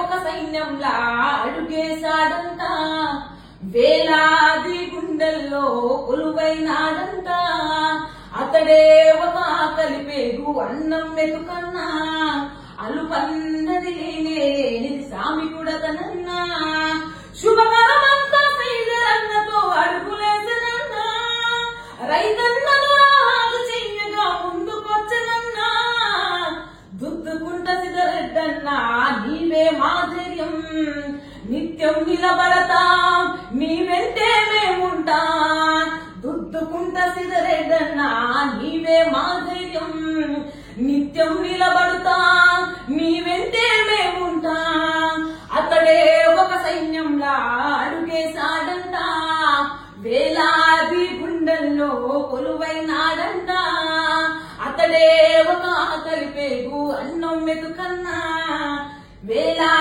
ఒక సైన్యంలా అడుగేశాడంట, వేలాది గుండెల్లో కొలువైనాడంట. అతడే ఒక కలిపేగు అన్నం మెతుకన్నా, అలుపన్నది లేనిది శ్రామికుడతనన్నా. శుభకరమంతా సైజరన్నతో అడుగులేసనన్నా, రైతన్నను రాజు చెయ్యగా ముందుకొచ్చనన్నా. దుద్దుకుంట సిదరెడ్డన్నా నీవే మాధుర్యం, నిత్యం నిలబడతాం నీ వెంటే మేముంటా. దుద్దుకుంట సిదరెడ్డన్నా నీవే మాధుర్యం, నిత్యం నిలబడతాం నీ వెంటే మేముంటా. అతడే ఒక సైన్యంలా అడుగేశాడంట, వేలాది గుండెల్లో కొలువైనాడంట. అతడే ఒక కలిపేగు అన్నం మెతుకన్నా, వేలా